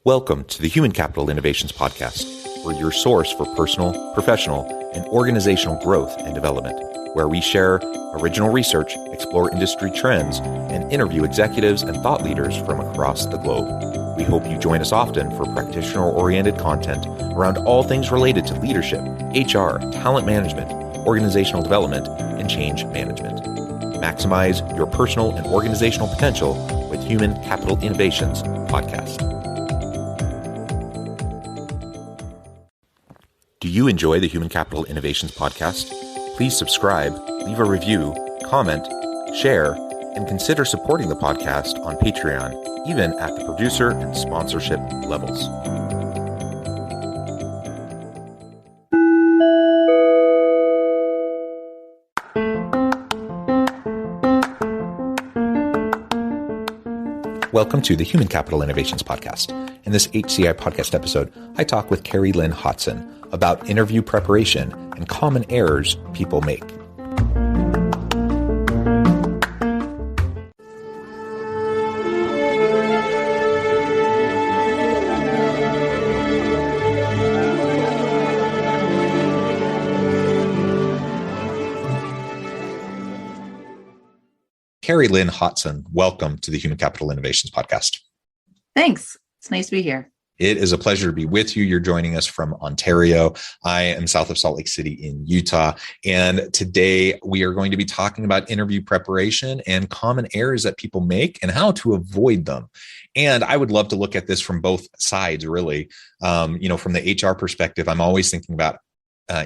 Welcome to the Human Capital Innovations Podcast. We're your source for personal, professional, and organizational growth and development, where we share original research, explore industry trends, and interview executives and thought leaders from across the globe. We hope you join us often for practitioner-oriented content around all things related to leadership, HR, talent management, organizational development, and change management. Maximize your personal and organizational potential with Human Capital Innovations Podcast. Do you enjoy the Human Capital Innovations Podcast? Please subscribe, leave a review, comment, share, and consider supporting the podcast on Patreon, even at the producer and sponsorship levels. Welcome to the Human Capital Innovations Podcast. In this HCI Podcast episode, I talk with Carrie-Lynn Hotson about interview preparation and common errors people make. Carrie-Lynn Hotson, welcome to the Human Capital Innovations Podcast. Thanks. It's nice to be here. It is a pleasure to be with you. You're joining us from Ontario. I am south of Salt Lake City in Utah. And today we are going to be talking about interview preparation and common errors that people make and how to avoid them. And I would love to look at this from both sides, really. From the HR perspective, I'm always thinking about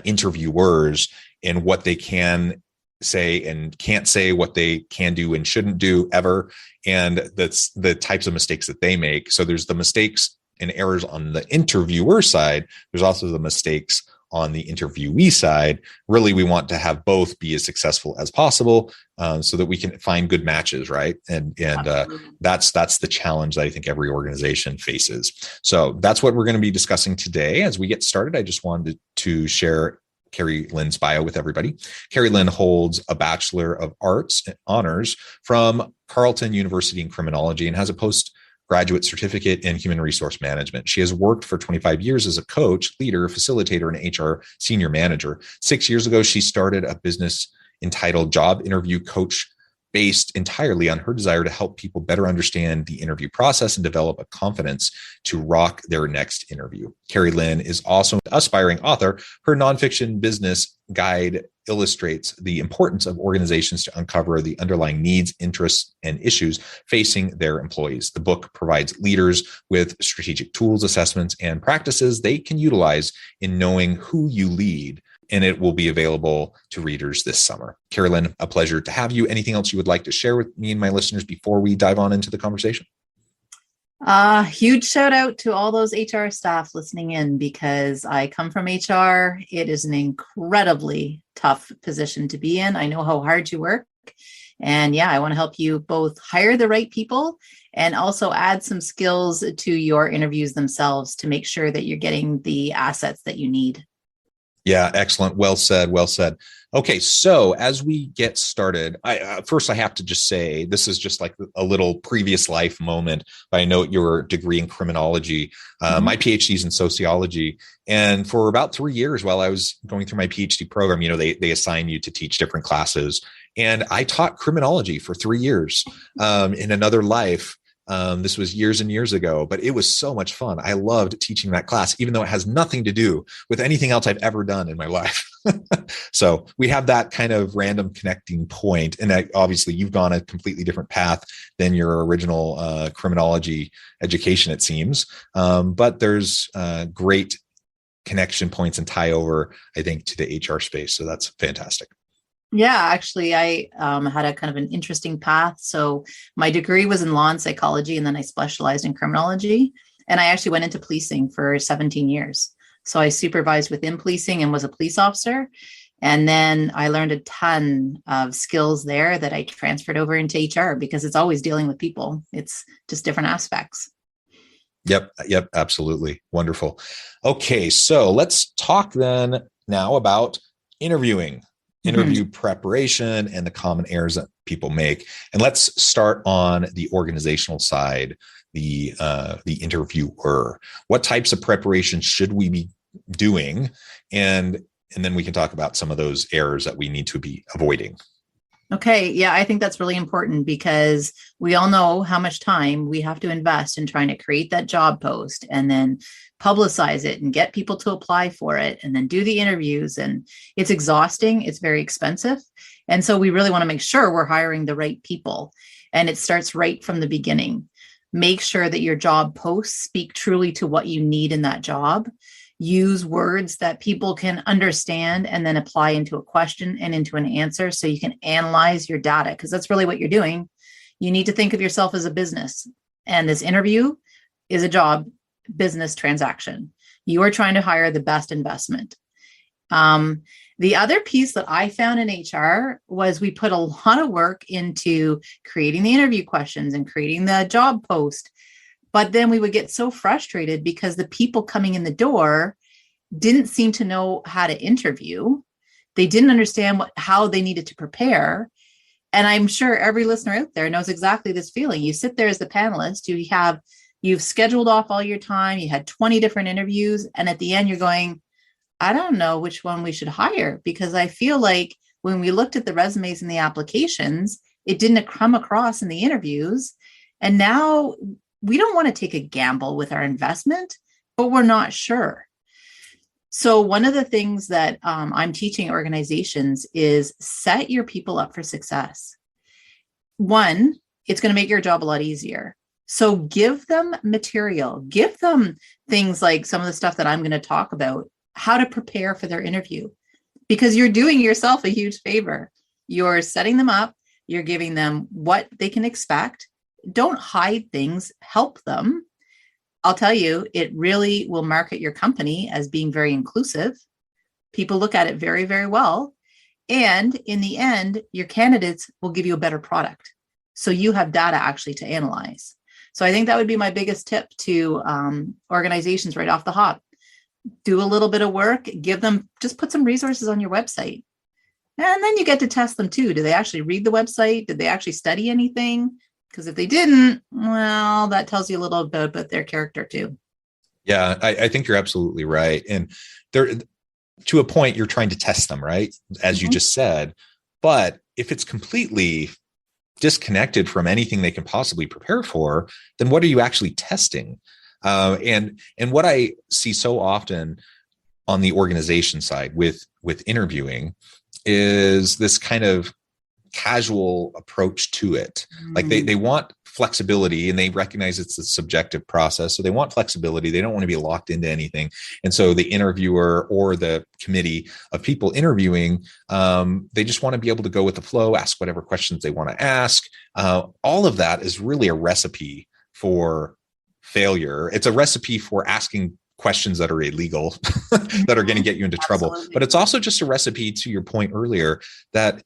interviewers and what they can say and can't say, what they can do and shouldn't do ever. And that's the types of mistakes that they make. So there's the mistakes and errors on the interviewer side. There's also the mistakes on the interviewee side. Really, we want to have both be as successful as possible so that we can find good matches, right? And that's the challenge that I think every organization faces. So that's what we're going to be discussing today. As we get started, I just wanted to share Carrie-Lynn's bio with everybody. Carrie-Lynn holds a Bachelor of Arts Honors from Carleton University in Criminology and has a postgraduate certificate in Human Resource Management. She has worked for 25 years as a coach, leader, facilitator, and HR senior manager. 6 years ago, she started a business entitled Job Interview Coach, based entirely on her desire to help people better understand the interview process and develop a confidence to rock their next interview. Carrie-Lynn is also an aspiring author. Her nonfiction business guide illustrates the importance of organizations to uncover the underlying needs, interests, and issues facing their employees. The book provides leaders with strategic tools, assessments, and practices they can utilize in knowing who you lead, and it will be available to readers this summer. Carrie-Lynn, a pleasure to have you. Anything else you would like to share with me and my listeners before we dive on into the conversation? Huge shout out to all those HR staff listening in, because I come from HR. It is an incredibly tough position to be in. I know how hard you work. And I want to help you both hire the right people and also add some skills to your interviews themselves to make sure that you're getting the assets that you need. Yeah, excellent. Well said. Well said. Okay, so as we get started, first I have to just say, this is just like a little previous life moment. I know your degree in criminology. My PhD is in sociology. And for about 3 years while I was going through my PhD program, they assign you to teach different classes. And I taught criminology for 3 years in another life. This was years and years ago, but it was so much fun. I loved teaching that class, even though it has nothing to do with anything else I've ever done in my life. So we have that kind of random connecting point. And obviously you've gone a completely different path than your original criminology education, it seems. But there's great connection points and tie over, I think, to the HR space. So that's fantastic. Yeah, actually, I had a kind of an interesting path. So my degree was in law and psychology, and then I specialized in criminology. And I actually went into policing for 17 years. So I supervised within policing and was a police officer. And then I learned a ton of skills there that I transferred over into HR, because it's always dealing with people. It's just different aspects. Yep, absolutely. Wonderful. Okay, so let's talk then now about interviewing. interview preparation and the common errors that people make. And let's start on the organizational side, the interviewer. What types of preparation should we be doing? And then we can talk about some of those errors that we need to be avoiding. Okay. Yeah, I think that's really important because we all know how much time we have to invest in trying to create that job post and then publicize it and get people to apply for it and then do the interviews. And it's exhausting. It's very expensive. And so we really want to make sure we're hiring the right people. And it starts right from the beginning. Make sure that your job posts speak truly to what you need in that job. Use words that people can understand and then apply into a question and into an answer so you can analyze your data, because that's really what you're doing. You need to think of yourself as a business, and this interview is a job business transaction. You are trying to hire the best investment. The other piece that I found in HR was we put a lot of work into creating the interview questions and creating the job post. But then we would get so frustrated because the people coming in the door didn't seem to know how to interview. They didn't understand how they needed to prepare. And I'm sure every listener out there knows exactly this feeling. You sit there as the panelist, you've scheduled off all your time, you had 20 different interviews, and at the end you're going, I don't know which one we should hire, because I feel like when we looked at the resumes and the applications, it didn't come across in the interviews. And now we don't want to take a gamble with our investment, but we're not sure. So one of the things that I'm teaching organizations is set your people up for success. One, it's going to make your job a lot easier. So give them material, give them things like some of the stuff that I'm going to talk about, how to prepare for their interview, because you're doing yourself a huge favor. You're setting them up, you're giving them what they can expect. Don't hide things, help them. I'll tell you, it really will market your company as being very inclusive. People look at it very, very well. And in the end, your candidates will give you a better product. So you have data actually to analyze. So I think that would be my biggest tip to organizations right off the hop. Do a little bit of work, just put some resources on your website. And then you get to test them too. Do they actually read the website? Did they actually study anything? Because if they didn't, well, that tells you a little bit about their character too. Yeah, I think you're absolutely right. And there, to a point, you're trying to test them, right? As you just said. But if it's completely disconnected from anything they can possibly prepare for, then what are you actually testing? And what I see so often on the organization side with interviewing is this kind of casual approach to it. Like they want flexibility, and they recognize it's a subjective process. So they want flexibility. They don't want to be locked into anything. And so the interviewer or the committee of people interviewing, they just want to be able to go with the flow, ask whatever questions they want to ask. All of that is really a recipe for failure. It's a recipe for asking questions that are illegal, that are going to get you into trouble. But it's also just a recipe, to your point earlier, that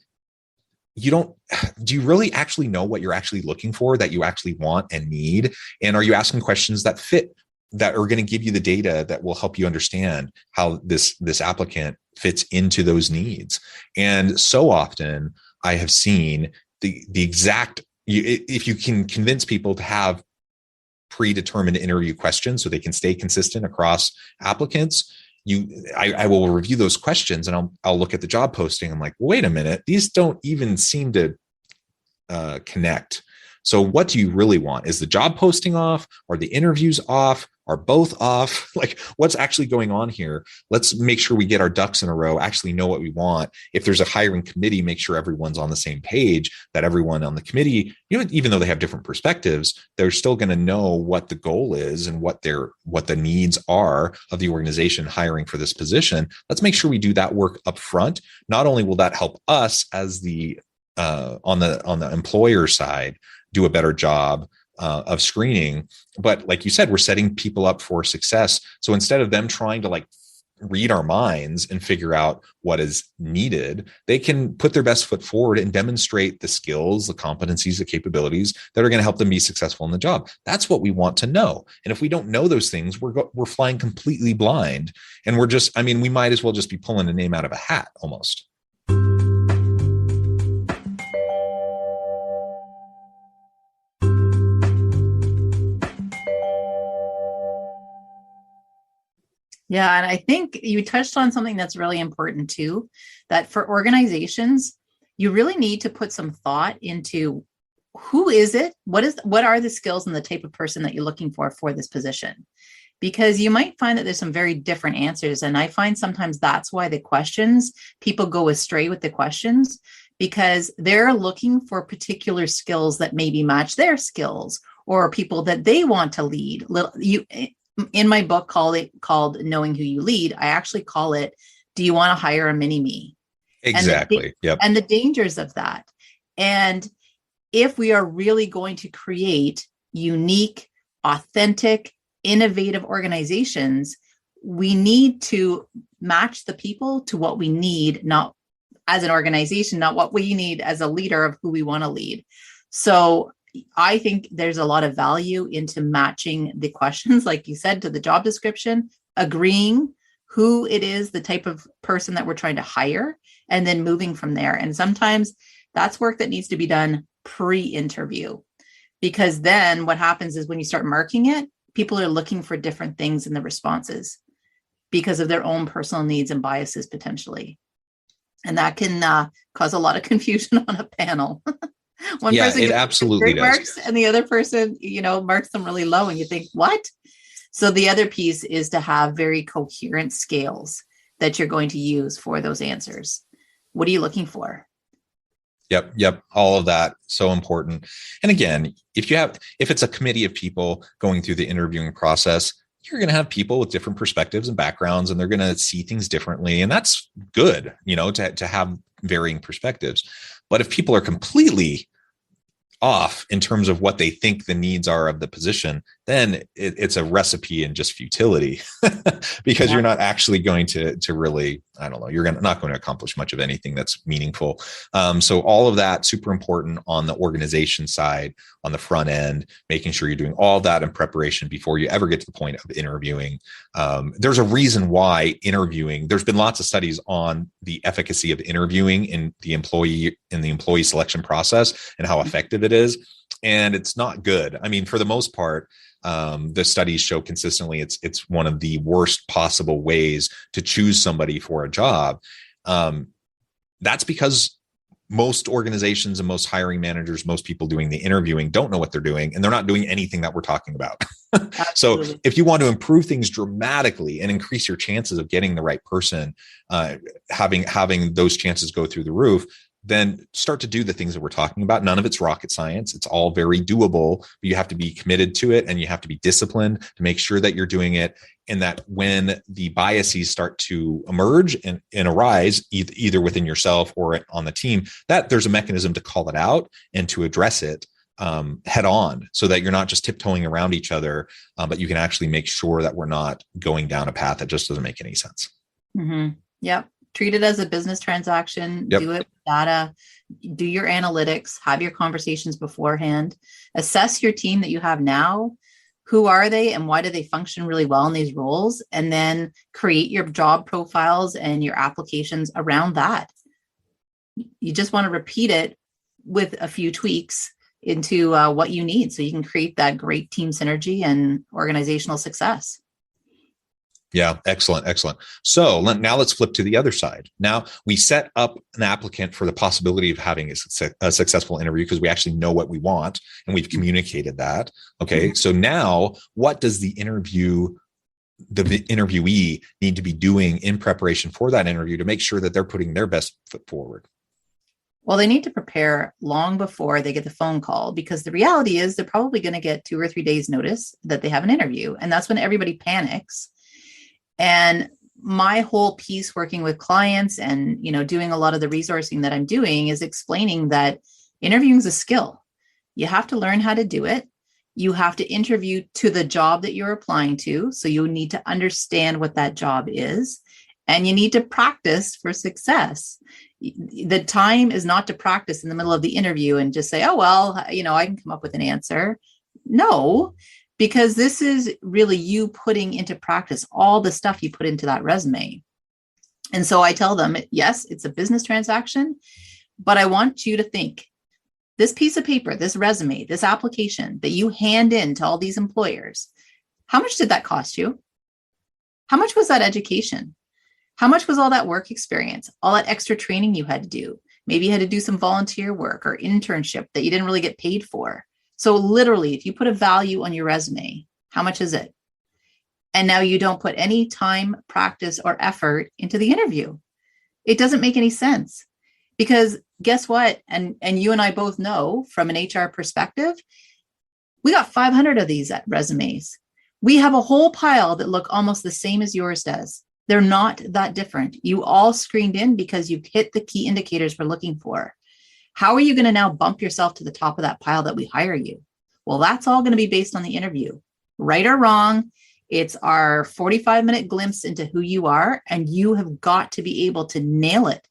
do you really actually know what you're actually looking for, that you actually want and need? And are you asking questions that fit, that are going to give you the data that will help you understand how this applicant fits into those needs? And so often I have seen the exact, if you can convince people to have predetermined interview questions so they can stay consistent across applicants, I will review those questions, and I'll look at the job posting. I'm like, wait a minute, these don't even seem to connect. So what do you really want? Is the job posting off? Are the interviews off? Are both off? Like, what's actually going on here? Let's make sure we get our ducks in a row, actually know what we want. If there's a hiring committee, make sure everyone's on the same page, that everyone on the committee, even though they have different perspectives, they're still going to know what the goal is and what the needs are of the organization hiring for this position. Let's make sure we do that work up front. Not only will that help us as the on the employer side do a better job of screening, but like you said, we're setting people up for success. So instead of them trying to read our minds and figure out what is needed, they can put their best foot forward and demonstrate the skills, the competencies, the capabilities that are going to help them be successful in the job. That's what we want to know. And if we don't know those things, we're flying completely blind, and we might as well just be pulling a name out of a hat almost. Yeah. And I think you touched on something that's really important too, that for organizations, you really need to put some thought into who is it? What are the skills and the type of person that you're looking for this position? Because you might find that there's some very different answers. And I find sometimes that's why the questions, people go astray with the questions, because they're looking for particular skills that maybe match their skills or people that they want to lead. In my book called Knowing Who You Lead, I actually call it, do you want to hire a mini me? Exactly. Yep. And the dangers of that. And if we are really going to create unique, authentic, innovative organizations, we need to match the people to what we need, not as an organization, not what we need as a leader of who we want to lead. So I think there's a lot of value into matching the questions, like you said, to the job description, agreeing who it is, the type of person that we're trying to hire, and then moving from there. And sometimes that's work that needs to be done pre-interview, because then what happens is when you start marking it, people are looking for different things in the responses because of their own personal needs and biases potentially. And that can cause a lot of confusion on a panel. One person it absolutely does. Marks and the other person, marks them really low, and you think, what? So the other piece is to have very coherent scales that you're going to use for those answers. What are you looking for? Yep. All of that. So important. And again, if it's a committee of people going through the interviewing process, you're going to have people with different perspectives and backgrounds, and they're going to see things differently. And that's good, to have varying perspectives. But if people are completely off in terms of what they think the needs are of the position, then it's a recipe in just futility because you're not actually going to really, I don't know, you're not going to accomplish much of anything that's meaningful. So all of that super important on the organization side, on the front end, making sure you're doing all that in preparation before you ever get to the point of interviewing. There's a reason why interviewing, there's been lots of studies on the efficacy of interviewing in the employee selection process and how effective it is. And it's not good. I mean, for the most part, the studies show consistently it's one of the worst possible ways to choose somebody for a job. That's because most organizations and most hiring managers, most people doing the interviewing don't know what they're doing, and they're not doing anything that we're talking about. So if you want to improve things dramatically and increase your chances of getting the right person, having those chances go through the roof, then start to do the things that we're talking about. None of it's rocket science. It's all very doable, but you have to be committed to it, and you have to be disciplined to make sure that you're doing it. And that when the biases start to emerge and arise, either within yourself or on the team, that there's a mechanism to call it out and to address it head on, so that you're not just tiptoeing around each other, but you can actually make sure that we're not going down a path that just doesn't make any sense. Mm-hmm. Yep. Treat it as a business transaction. Yep. Do it with data. Do your analytics. Have your conversations beforehand. Assess your team that you have now. Who are they and why do they function really well in these roles? And then create your job profiles and your applications around that. You just want to repeat it with a few tweaks into what you need, so you can create that great team synergy and organizational success. Yeah, excellent. So now let's flip to the other side. Now we set up an applicant for the possibility of having a successful interview because we actually know what we want and we've communicated that. Okay. Mm-hmm. So now what does the interviewee need to be doing in preparation for that interview to make sure that they're putting their best foot forward? Well, they need to prepare long before they get the phone call, because the reality is they're probably going to get 2 or 3 days notice that they have an interview. And that's when everybody panics. And my whole piece working with clients and, doing a lot of the resourcing that I'm doing is explaining that interviewing is a skill. You have to learn how to do it. You have to interview to the job that you're applying to. So you need to understand what that job is, and you need to practice for success. The time is not to practice in the middle of the interview and just say, oh, well, I can come up with an answer. No. Because this is really you putting into practice all the stuff you put into that resume. And so I tell them, yes, it's a business transaction, but I want you to think, this piece of paper, this resume, this application that you hand in to all these employers, how much did that cost you? How much was that education? How much was all that work experience, all that extra training you had to do? Maybe you had to do some volunteer work or internship that you didn't really get paid for. So literally, if you put a value on your resume, how much is it? And now you don't put any time, practice, or effort into the interview. It doesn't make any sense, because guess what? And you and I both know from an HR perspective, we got 500 of these resumes. We have a whole pile that look almost the same as yours does. They're not that different. You all screened in because you've hit the key indicators we're looking for. How are you going to now bump yourself to the top of that pile that we hire you? Well, that's all going to be based on the interview. Right or wrong, it's our 45-minute glimpse into who you are, and you have got to be able to nail it.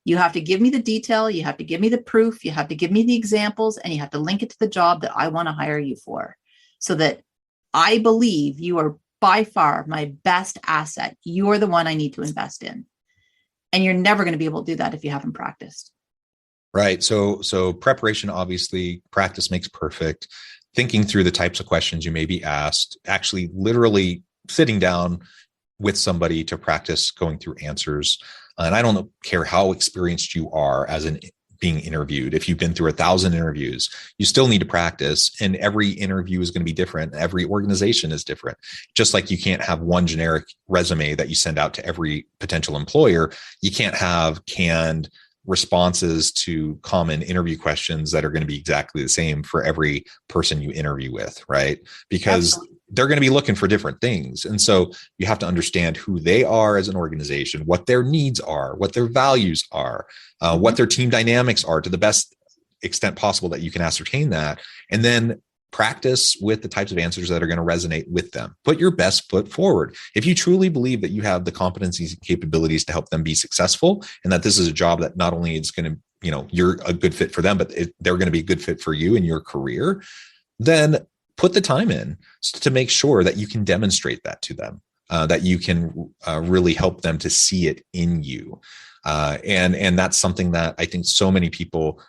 You have to give me the detail, you have to give me the proof, you have to give me the examples, and you have to link it to the job that I want to hire you for, so that I believe you are by far my best asset. You're the one I need to invest in. And you're never going to be able to do that if you haven't practiced. Right. So preparation, obviously, practice makes perfect. Thinking through the types of questions you may be asked, actually literally sitting down with somebody to practice going through answers. And I don't care how experienced you are as being interviewed. If you've been through 1,000 interviews, you still need to practice. And every interview is going to be different. Every organization is different. Just like you can't have one generic resume that you send out to every potential employer, you can't have canned responses to common interview questions that are going to be exactly the same for every person you interview with, right? Because Absolutely. They're going to be looking for different things. And so you have to understand who they are as an organization, what their needs are, what their values are, what their team dynamics are to the best extent possible that you can ascertain that. And then practice with the types of answers that are going to resonate with them. Put your best foot forward. If you truly believe that you have the competencies and capabilities to help them be successful, and that this is a job that not only is going to, you're a good fit for them, but they're going to be a good fit for you in your career, then put the time in to make sure that you can demonstrate that to them, that you can really help them to see it in you. And that's something that I think so many people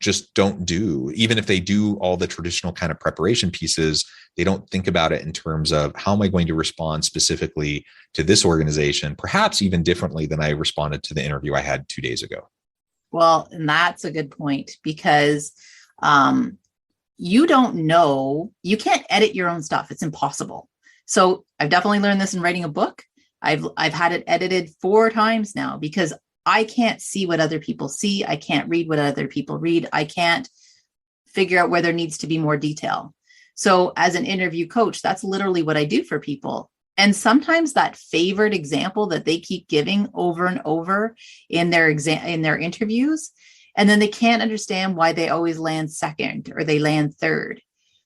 just don't do. Even if they do all the traditional kind of preparation pieces, they don't think about it in terms of, how am I going to respond specifically to this organization, perhaps even differently than I responded to the interview I had 2 days ago. Well, and that's a good point, because you don't know, you can't edit your own stuff. It's impossible. So I've definitely learned this in writing a book. I've had it edited 4 times now, because I can't see what other people see. I can't read what other people read. I can't figure out where there needs to be more detail. So as an interview coach, that's literally what I do for people. And sometimes that favored example that they keep giving over and over in their interviews, and then they can't understand why they always land second or they land third.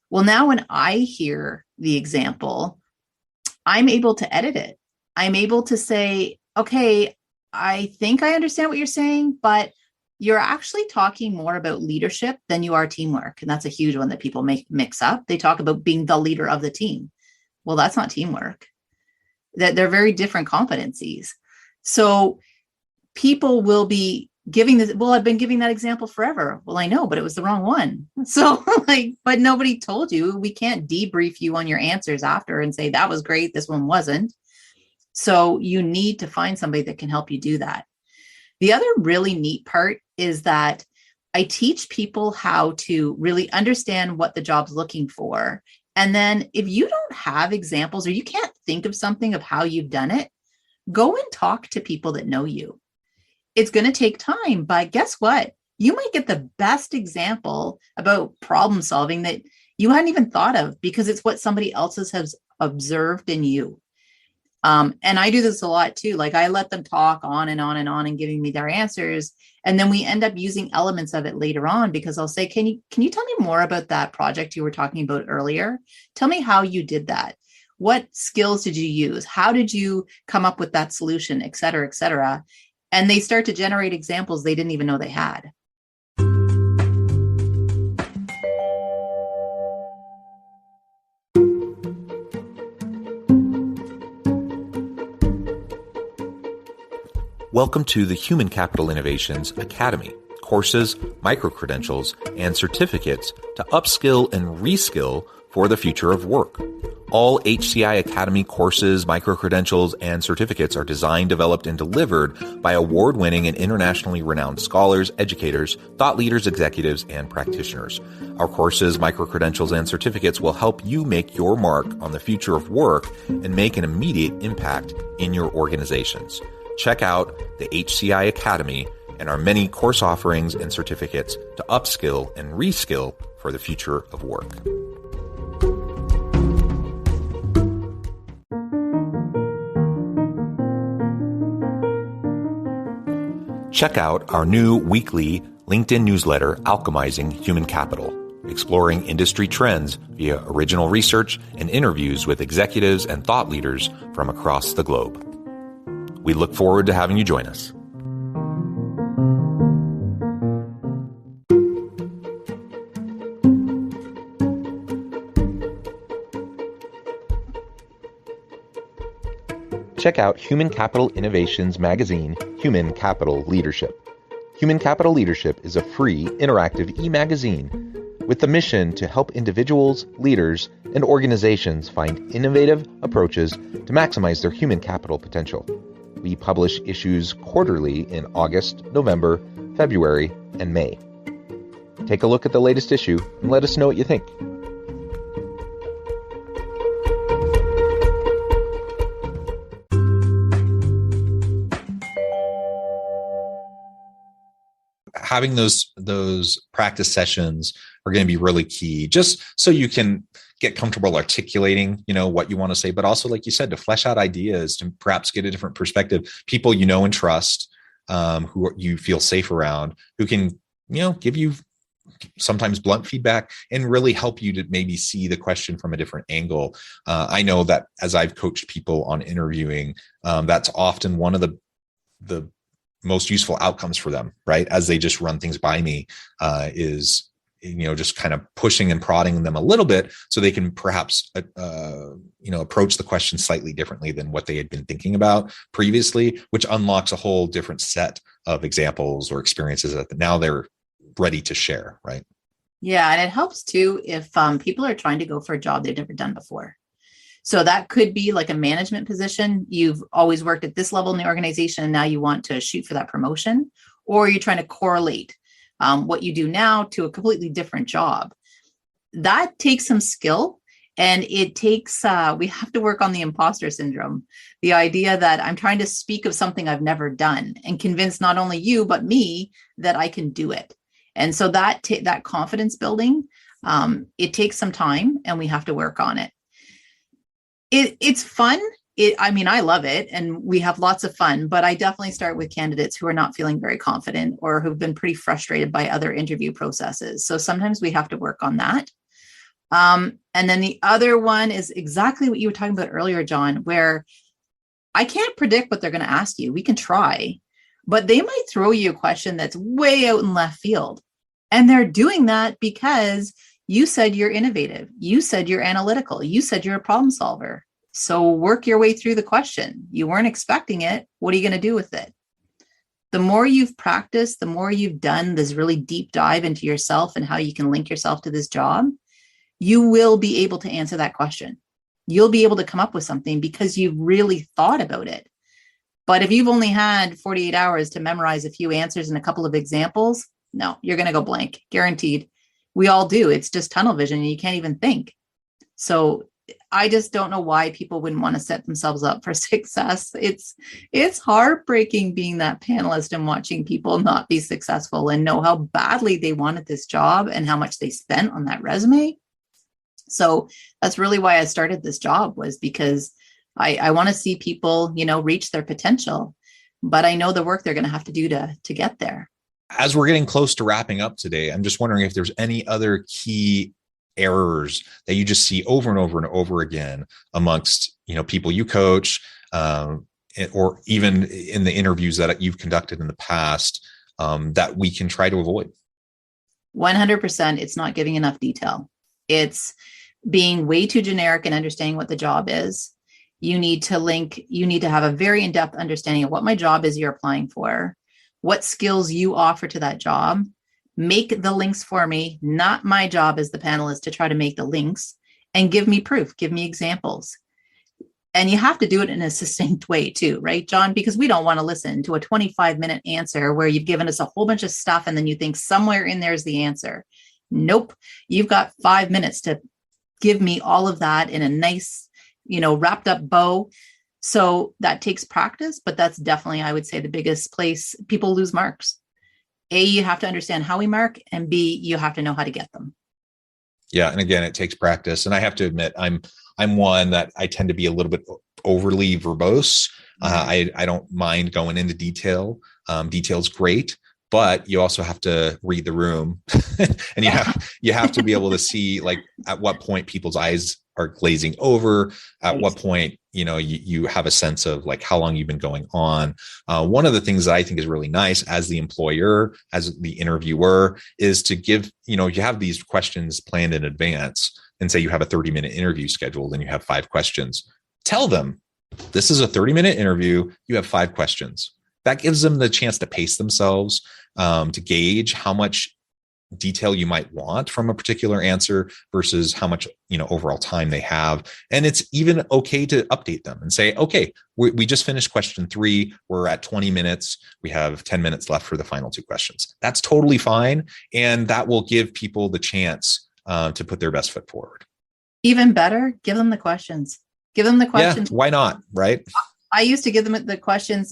Well, now when I hear the example, I'm able to edit it. I'm able to say, okay, I think I understand what you're saying, but you're actually talking more about leadership than you are teamwork. And that's a huge one that people mix up. They talk about being the leader of the team. Well, that's not teamwork. They're very different competencies. So people will be giving this, well, I've been giving that example forever. Well, I know, but it was the wrong one. So but nobody told you. We can't debrief you on your answers after and say, that was great, this one wasn't. So you need to find somebody that can help you do that. The other really neat part is that I teach people how to really understand what the job's looking for. And then if you don't have examples, or you can't think of something of how you've done it, go and talk to people that know you. It's going to take time, but guess what? You might get the best example about problem solving that you hadn't even thought of, because it's what somebody else has observed in you. And I do this a lot too. Like, I let them talk on and on and on and giving me their answers. And then we end up using elements of it later on, because I'll say, can you tell me more about that project you were talking about earlier? Tell me how you did that. What skills did you use? How did you come up with that solution, et cetera, et cetera. And they start to generate examples they didn't even know they had. Welcome to the Human Capital Innovations Academy. Courses, micro-credentials, and certificates to upskill and reskill for the future of work. All HCI Academy courses, micro-credentials, and certificates are designed, developed, and delivered by award-winning and internationally renowned scholars, educators, thought leaders, executives, and practitioners. Our courses, micro-credentials, and certificates will help you make your mark on the future of work and make an immediate impact in your organizations. Check out the HCI Academy and our many course offerings and certificates to upskill and reskill for the future of work. Check out our new weekly LinkedIn newsletter, Alchemizing Human Capital, exploring industry trends via original research and interviews with executives and thought leaders from across the globe. We look forward to having you join us. Check out Human Capital Innovations magazine, Human Capital Leadership. Human Capital Leadership is a free, interactive e-magazine with the mission to help individuals, leaders, and organizations find innovative approaches to maximize their human capital potential. We publish issues quarterly in August, November, February, and May. Take a look at the latest issue and let us know what you think. Having those practice sessions are going to be really key, just so you can get comfortable articulating, what you want to say, but also, like you said, to flesh out ideas, to perhaps get a different perspective, people you know and trust, who you feel safe around, who can, give you sometimes blunt feedback and really help you to maybe see the question from a different angle. I know that as I've coached people on interviewing, that's often one of the most useful outcomes for them, right? As they just run things by me, is, just kind of pushing and prodding them a little bit so they can perhaps, approach the question slightly differently than what they had been thinking about previously, which unlocks a whole different set of examples or experiences that now they're ready to share, right? Yeah. And it helps too if people are trying to go for a job they've never done before. So that could be like a management position. You've always worked at this level in the organization, and now you want to shoot for that promotion, or you're trying to correlate what you do now to a completely different job. That takes some skill, and it takes, we have to work on the imposter syndrome. The idea that I'm trying to speak of something I've never done and convince not only you, but me that I can do it. And so that confidence building, it takes some time, and we have to work on it. It's fun. I love it, and we have lots of fun, but I definitely start with candidates who are not feeling very confident or who've been pretty frustrated by other interview processes. So sometimes we have to work on that. And then the other one is exactly what you were talking about earlier, John, where I can't predict what they're going to ask you. We can try, but they might throw you a question that's way out in left field. And they're doing that because you said you're innovative. You said you're analytical. You said you're a problem solver. So work your way through the question. You weren't expecting it. What are you going to do with it? The more you've practiced, the more you've done this really deep dive into yourself and how you can link yourself to this job, you will be able to answer that question. You'll be able to come up with something because you've really thought about it. But if you've only had 48 hours to memorize a few answers and a couple of examples, no, you're going to go blank, guaranteed. We all do. It's just tunnel vision and you can't even think. So I just don't know why people wouldn't want to set themselves up for success. It's heartbreaking being that panelist and watching people not be successful and know how badly they wanted this job and how much they spent on that resume. So that's really why I started this job, was because I want to see people, reach their potential, but I know the work they're going to have to do to get there. As we're getting close to wrapping up today, I'm just wondering if there's any other key errors that you just see over and over and over again amongst, people you coach, or even in the interviews that you've conducted in the past, that we can try to avoid. 100%. It's not giving enough detail. It's being way too generic and understanding what the job is. You need to have a very in-depth understanding of what my job is you're applying for, what skills you offer to that job. Make the links for me, not my job as the panelist to try to make the links, and give me proof, give me examples. And you have to do it in a succinct way too, right, John? Because we don't want to listen to a 25-minute answer where you've given us a whole bunch of stuff and then you think somewhere in there is the answer. Nope. You've got 5 minutes to give me all of that in a nice, wrapped up bow. So that takes practice, but that's definitely, I would say, the biggest place people lose marks. A, you have to understand how we mark, and B, you have to know how to get them. Yeah. And again, it takes practice. And I have to admit, I'm one that I tend to be a little bit overly verbose. I don't mind going into detail. Detail's great, but you also have to read the room and you have to be able to see like at what point people's eyes are glazing over, at what point, you have a sense of like how long you've been going on. One of the things that I think is really nice as the employer, as the interviewer, is to give, you have these questions planned in advance and say you have a 30-minute interview scheduled and you have 5 questions. Tell them this is a 30-minute interview. You have 5 questions. That gives them the chance to pace themselves, to gauge how much detail you might want from a particular answer versus how much, overall time they have. And it's even okay to update them and say, okay, we just finished question 3. We're at 20 minutes. We have 10 minutes left for the final 2 questions. That's totally fine. And that will give people the chance to put their best foot forward. Even better, give them the questions. Give them the questions. Yeah, why not? Right. I used to give them the questions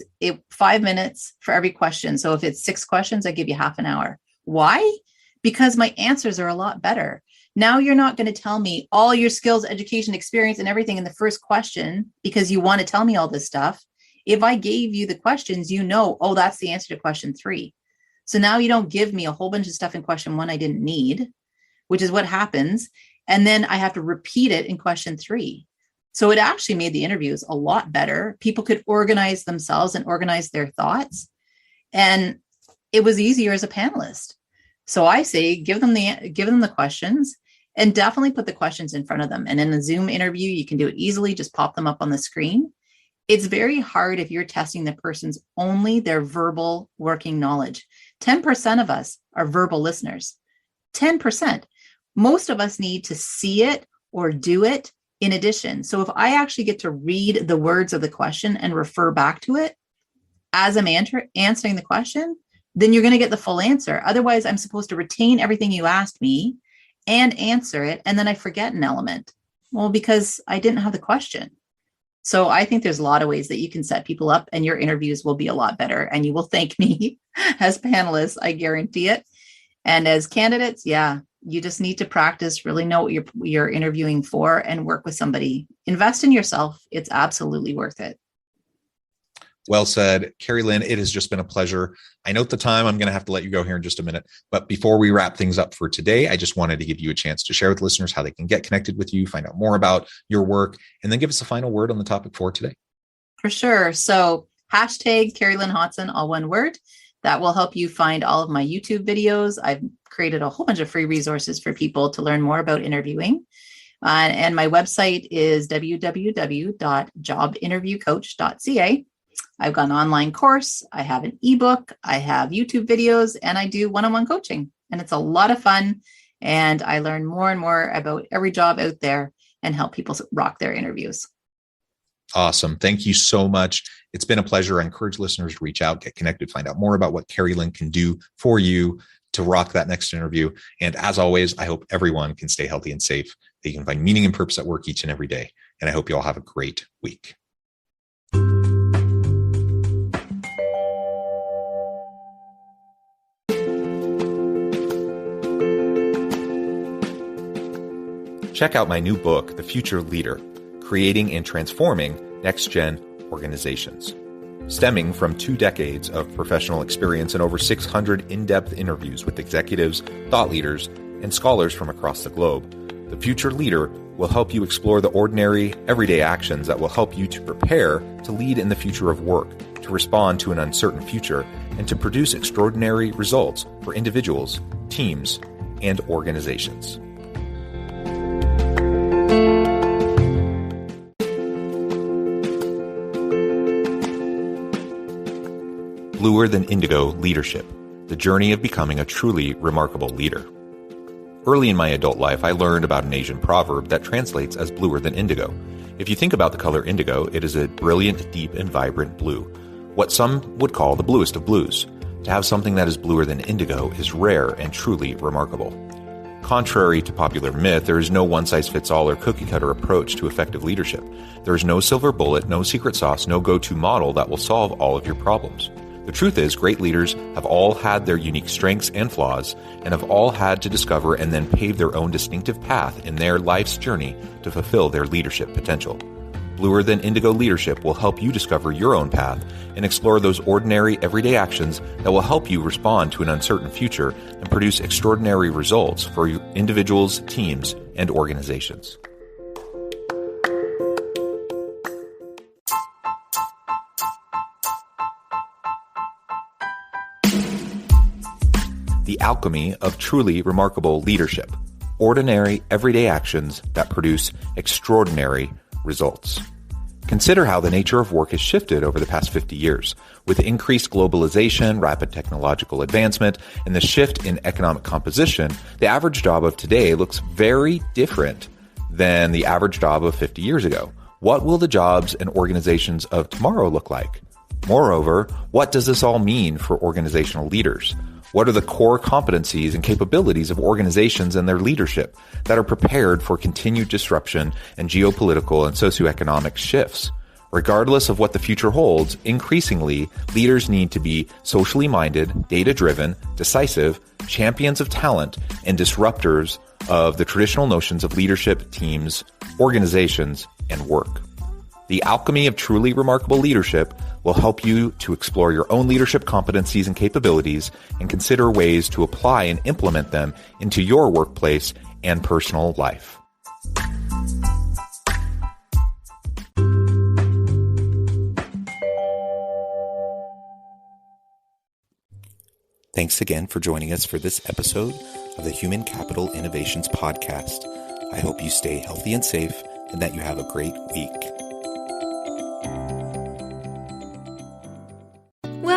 5 minutes for every question. So if it's 6 questions, I give you half an hour. Why? Because my answers are a lot better. Now you're not going to tell me all your skills, education, experience, and everything in the first question because you want to tell me all this stuff. If I gave you the questions, oh, that's the answer to question 3. So now you don't give me a whole bunch of stuff in question 1 I didn't need, which is what happens. And then I have to repeat it in question 3. So it actually made the interviews a lot better. People could organize themselves and organize their thoughts. And it was easier as a panelist. So I say, give them the questions and definitely put the questions in front of them. And in a Zoom interview, you can do it easily. Just pop them up on the screen. It's very hard if you're testing the person's only their verbal working knowledge. 10% of us are verbal listeners. 10%. Most of us need to see it or do it in addition. So if I actually get to read the words of the question and refer back to it as I'm answering the question, then you're going to get the full answer. Otherwise, I'm supposed to retain everything you asked me and answer it. And then I forget an element. Well, because I didn't have the question. So I think there's a lot of ways that you can set people up and your interviews will be a lot better. And you will thank me as panelists, I guarantee it. And as candidates, you just need to practice, really know what you're interviewing for and work with somebody. Invest in yourself. It's absolutely worth it. Well said, Carrie-Lynn. It has just been a pleasure. I note the time. I'm going to have to let you go here in just a minute. But before we wrap things up for today, I just wanted to give you a chance to share with listeners how they can get connected with you, find out more about your work, and then give us a final word on the topic for today. For sure. So hashtag Carrie-Lynn Hotson, all one word. That will help you find all of my YouTube videos. I've created a whole bunch of free resources for people to learn more about interviewing. And my website is www.jobinterviewcoach.ca. I've got an online course. I have an ebook. I have YouTube videos, and I do one-on-one coaching. And it's a lot of fun. And I learn more and more about every job out there and help people rock their interviews. Awesome. Thank you so much. It's been a pleasure. I encourage listeners to reach out, get connected, find out more about what Carrie-Lynn can do for you to rock that next interview. And as always, I hope everyone can stay healthy and safe. That you can find meaning and purpose at work each and every day. And I hope you all have a great week. Check out my new book, The Future Leader, Creating and Transforming Next-Gen Organizations. Stemming from 2 decades of professional experience and over 600 in-depth interviews with executives, thought leaders, and scholars from across the globe, The Future Leader will help you explore the ordinary, everyday actions that will help you to prepare to lead in the future of work, to respond to an uncertain future, and to produce extraordinary results for individuals, teams, and organizations. Bluer Than Indigo Leadership, the journey of becoming a truly remarkable leader. Early in my adult life, I learned about an Asian proverb that translates as bluer than indigo. If you think about the color indigo, it is a brilliant, deep, and vibrant blue, what some would call the bluest of blues. To have something that is bluer than indigo is rare and truly remarkable. Contrary to popular myth, there is no one-size-fits-all or cookie-cutter approach to effective leadership. There is no silver bullet, no secret sauce, no go-to model that will solve all of your problems. The truth is, great leaders have all had their unique strengths and flaws, and have all had to discover and then pave their own distinctive path in their life's journey to fulfill their leadership potential. Bluer Than Indigo Leadership will help you discover your own path and explore those ordinary, everyday actions that will help you respond to an uncertain future and produce extraordinary results for individuals, teams, and organizations. The alchemy of truly remarkable leadership. Ordinary, everyday actions that produce extraordinary results. Consider how the nature of work has shifted over the past 50 years. With increased globalization, rapid technological advancement, and the shift in economic composition, the average job of today looks very different than the average job of 50 years ago. What will the jobs and organizations of tomorrow look like? Moreover, what does this all mean for organizational leaders? What are the core competencies and capabilities of organizations and their leadership that are prepared for continued disruption and geopolitical and socioeconomic shifts? Regardless of what the future holds, increasingly, leaders need to be socially minded, data-driven, decisive, champions of talent, and disruptors of the traditional notions of leadership, teams, organizations, and work. The alchemy of truly remarkable leadership will help you to explore your own leadership competencies and capabilities and consider ways to apply and implement them into your workplace and personal life. Thanks again for joining us for this episode of the Human Capital Innovations Podcast. I hope you stay healthy and safe and that you have a great week.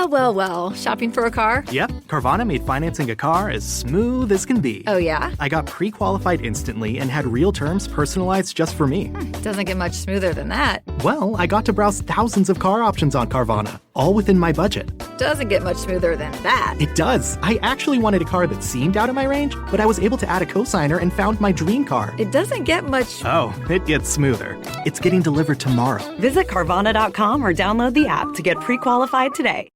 Well, shopping for a car? Yep, Carvana made financing a car as smooth as can be. Oh, yeah? I got pre-qualified instantly and had real terms personalized just for me. Doesn't get much smoother than that. Well, I got to browse thousands of car options on Carvana, all within my budget. Doesn't get much smoother than that. It does. I actually wanted a car that seemed out of my range, but I was able to add a cosigner and found my dream car. It doesn't get much... Oh, it gets smoother. It's getting delivered tomorrow. Visit Carvana.com or download the app to get pre-qualified today.